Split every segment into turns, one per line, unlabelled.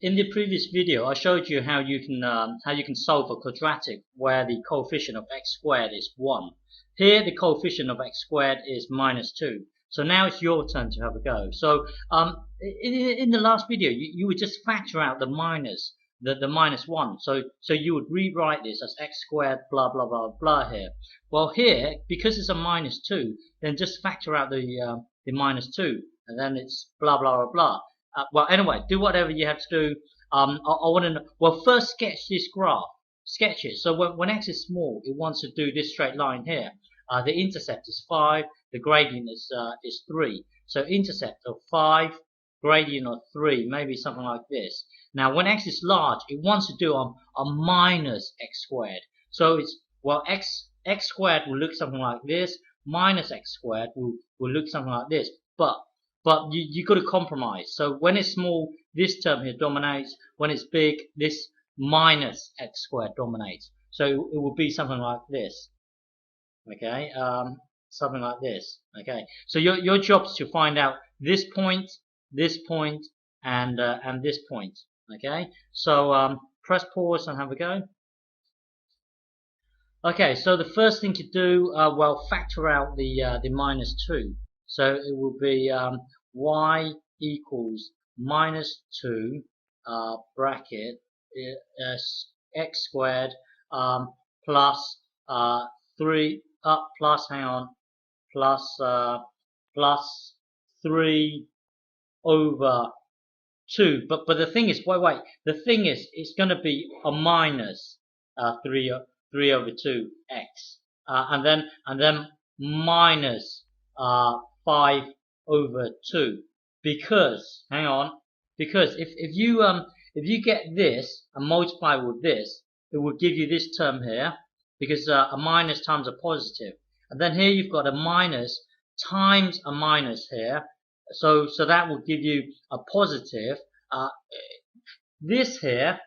In the previous video, I showed you how you can solve a quadratic where the coefficient of x squared is 1. Here, the coefficient of x squared is -2. So now it's your turn to have a go. So in the last video, you would just factor out the -1. So you would rewrite this as x squared blah blah blah blah here. Well, here, because it's a -2, then just factor out the -2, and then it's blah blah blah blah. Well, anyway, do whatever you have to do. I want to know. Well, first sketch this graph. Sketch it. So when x is small, it wants to do this straight line here. The intercept is 5. The gradient is 3. So intercept of 5, gradient of 3, maybe something like this. Now, when x is large, it wants to do a minus x squared. So it's, well, x squared will look something like this. Minus x squared will look something like this. But you got to compromise. So when it's small, this term here dominates. When it's big, this minus x squared dominates. So it will be something like this. Okay, something like this. Okay, so your job is to find out this point, and this point. Okay, so press pause and have a go. Okay, so the first thing to do, well, factor out the -2. So it will be y equals -2 bracket x squared plus 3 plus, hang on, plus 3 over 2. But the thing is, wait. The thing is, it's going to be a minus 3 over 2x, and then minus 5 over 2, because, hang on, because if you get this and multiply with this, it will give you this term here, because a minus times a positive, and then here you've got a minus times a minus here, so that will give you a positive. This here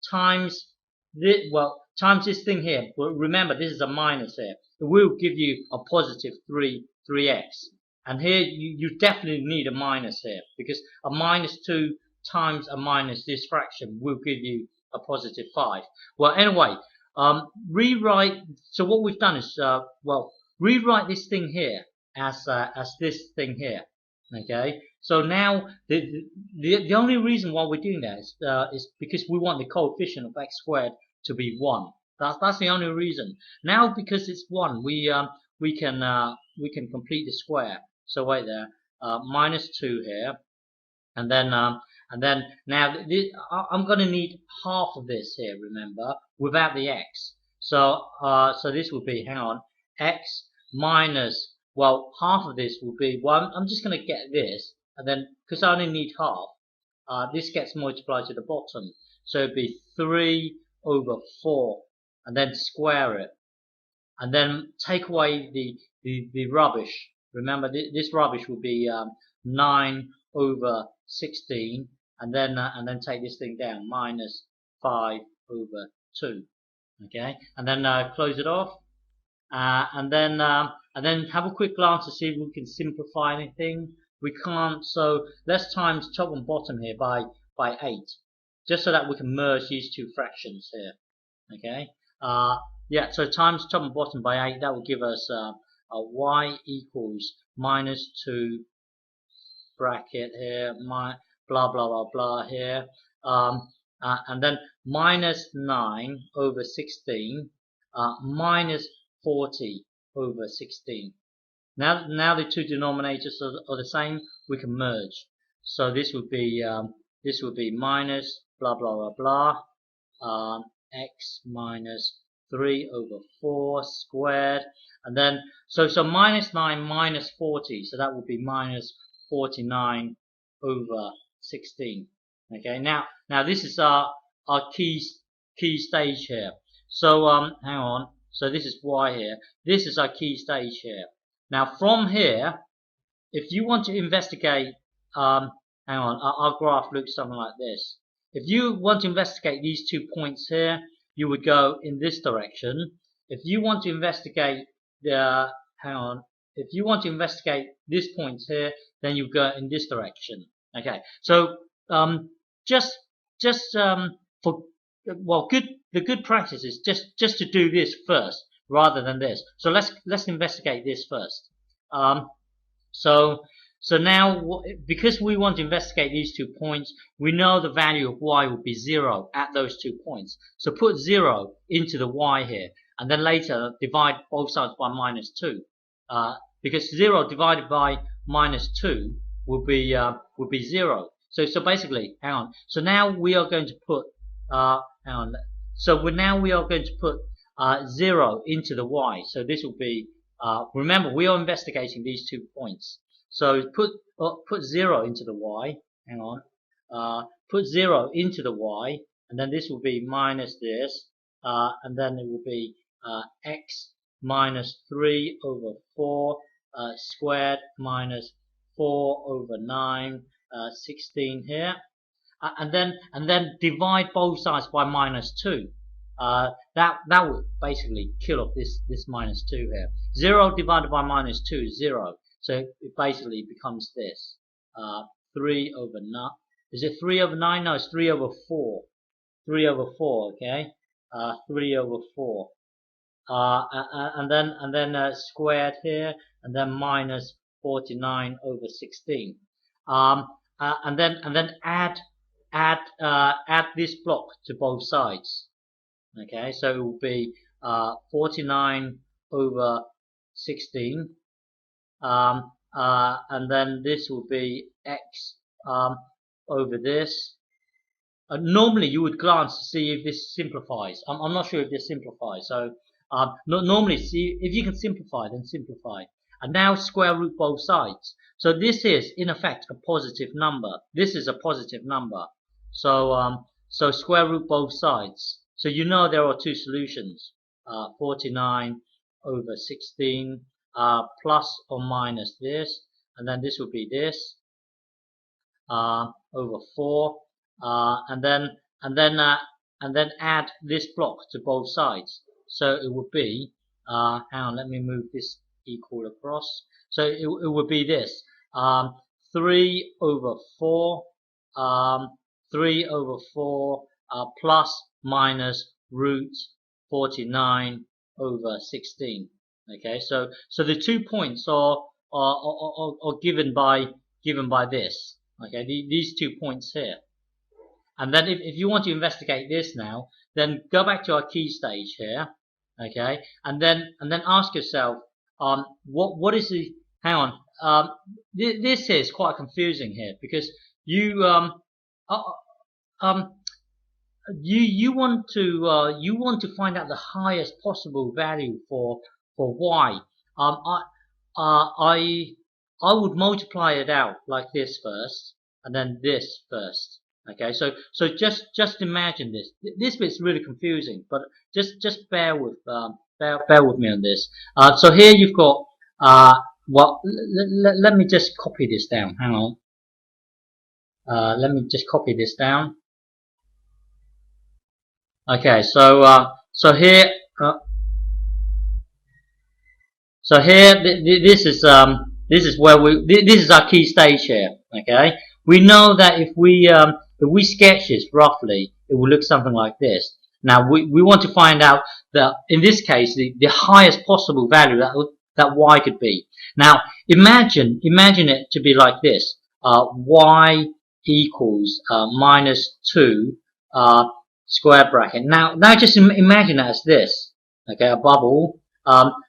times this, well, times this thing here. Well, remember, this is a minus here. It will give you a positive 3x. And here you definitely need a minus here, because a -2 times a minus this fraction will give you a positive 5. Well, anyway, rewrite. So what we've done is, well, rewrite this thing here as this thing here. Okay. So now the only reason why we're doing that is because we want the coefficient of x squared to be 1. That's the only reason. Now, because it's 1, we can complete the square. So wait there, -2 here, and then now I'm going to need half of this here. Remember, without the x. So this will be, hang on, x minus, well, half of this will be, well, I'm just going to get this, and then because I only need half, this gets multiplied to the bottom. So it'd be 3 over 4, and then square it, and then take away the rubbish. Remember, this rubbish will be 9 over 16, and then take this thing down, minus 5 over 2. Okay, and then close it off, and then have a quick glance to see if we can simplify anything. We can't, so let's times top and bottom here by 8, just so that we can merge these two fractions here. Okay, yeah, so times top and bottom by 8, that will give us y equals -2 bracket here, my blah blah blah blah here, and then -9 over 16, minus 40 over 16. Now the two denominators are the same. We can merge. So this would be minus blah blah blah blah x minus 3 over 4 squared, and then so -9 minus 40, so that would be minus 49 over 16. Okay, now this is our key stage here. So hang on, so this is y here, this is our key stage here. Now from here, if you want to investigate, hang on, our graph looks something like this. If you want to investigate these 2 points here, you would go in this direction. If you want to investigate if you want to investigate this point here, then you go in this direction. Okay, so just for well, the good practice is just to do this first rather than this. So let's investigate this first. Um, so so now, because we want to investigate these 2 points, we know the value of y will be 0 at those 2 points. So put 0 into the y here, and then later divide both sides by -2. Because 0 divided by -2 will be 0. So basically, hang on. So now we are going to put hang on. So now we are going to put 0 into the y. So this will be remember, we are investigating these 2 points. So put 0 into the y. Hang on. Put 0 into the y, and then this will be minus this, and then it will be x minus 3 over 4 squared minus 4 over 9, 16 here, and then divide both sides by -2. That would basically kill off this -2 here. 0 divided by -2 is 0, so it basically becomes this 3 over 9. Is it 3 over 9? No, it's 3 over 4. 3 over 4. Okay, 3 over 4. And then squared here, and then minus 49 over 16. And then add this block to both sides. Okay, so it will be 49 over 16, and then this will be x over this. Normally you would glance to see if this simplifies. I'm not sure if this simplifies. So normally, see if you can simplify, then simplify. And now square root both sides. So this is in effect a positive number. This is a positive number. So so square root both sides. So you know there are 2 solutions. 49 over 16 plus or minus this, and then this will be this over 4, and then add this block to both sides. So it would be hang on, let me move this equal across. So it would be this 3 over 4 3 over 4 plus minus root 49 over 16. Okay, so the 2 points are given by this. Okay, these 2 points here. And then if you want to investigate this now, then go back to our key stage here. Okay, and then ask yourself what is the, hang on, this is quite confusing here, because you want to find out the highest possible value for y. I would multiply it out like this first, and then this first. Okay, so just imagine this. This bit's really confusing, but just bear with me on this. So here you've got well, let me just copy this down. Hang on. Let me just copy this down. Okay, so here, this is where this is our key stage here. Okay, we know that if we sketch this roughly, it will look something like this. Now we want to find out that in this case the highest possible value that y could be. Now imagine it to be like this: y equals -2 square bracket. Now just imagine it as this. Okay, a bubble.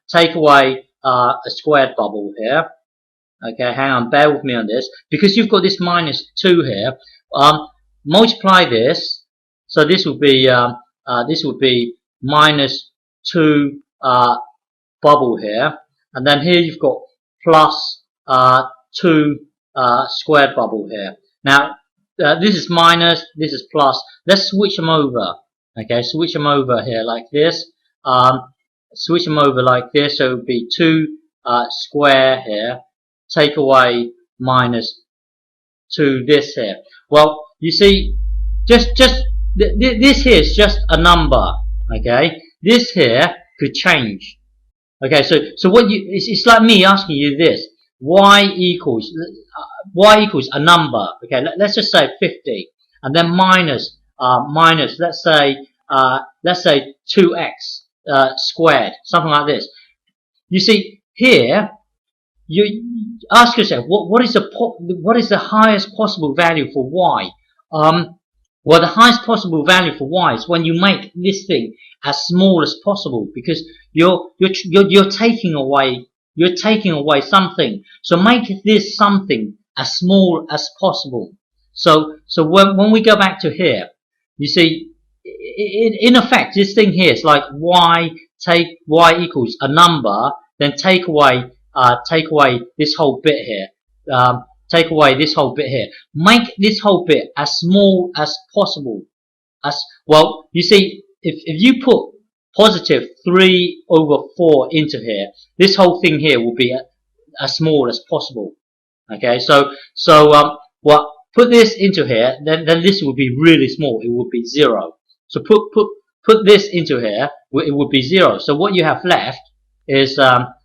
Take away a squared bubble here. Okay, hang on, bear with me on this, because you've got this -2 here. Multiply this, so this would be -2 bubble here, and then here you've got plus 2 squared bubble here. Now this is minus, this is plus. Let's switch them over. Okay, switch them over here like this. Switch them over like this, so it would be 2 square here. Take away -2 this here. Well, you see, this here is just a number. Okay, this here could change. Okay, so what it's like me asking you this: y equals a number. Okay, let's just say 50, and then minus minus, let's say 2x squared, something like this. You see here, you ask yourself, what is the highest possible value for y? Well, the highest possible value for y is when you make this thing as small as possible, because you're taking away something. So make this something as small as possible. So when we go back to here, you see, in effect, this thing here is like y equals a number, then take away this whole bit here. Take away this whole bit here. Make this whole bit as small as possible. As well, you see, if you put positive 3 over 4 into here, this whole thing here will be as small as possible. Okay, so well, put this into here, then this will be really small. It would be 0. So put this into here, it would be 0. So what you have left is well,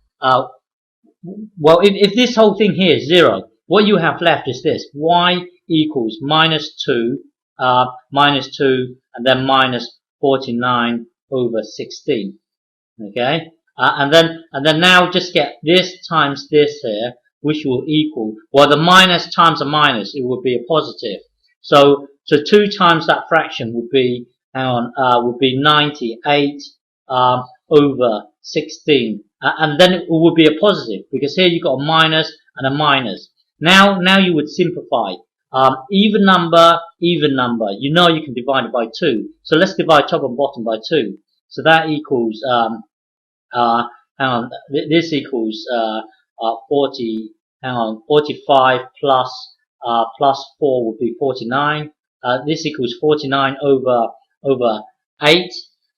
if this whole thing here is 0, what you have left is this: y equals minus 2, and then minus 49 over 16. Okay, and then now just get this times this here, which will equal, well, the minus times a minus, it would be a positive. So 2 times that fraction would be, would be 98 over 16. And then it would be a positive, because here you've got a minus and a minus. Now you would simplify. Even number, you know you can divide it by 2. So let's divide top and bottom by 2. So that equals, this equals 45 plus 4 would be 49. This equals 49 over 8.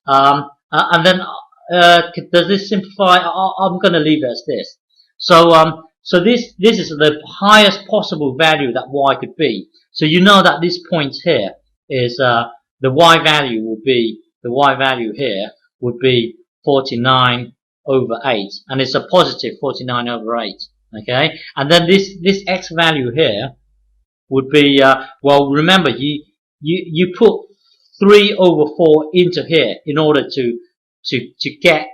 And then does this simplify? I'm going to leave it as this. So this is the highest possible value that y could be. So you know that this point here is the y value here would be 49 over 8, and it's a positive 49 over 8. Okay, and then this x value here would be well, remember you put 3 over 4 into here in order to get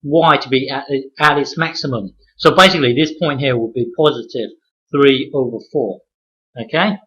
y to be at its maximum. So basically, this point here will be positive 3 over 4. Okay.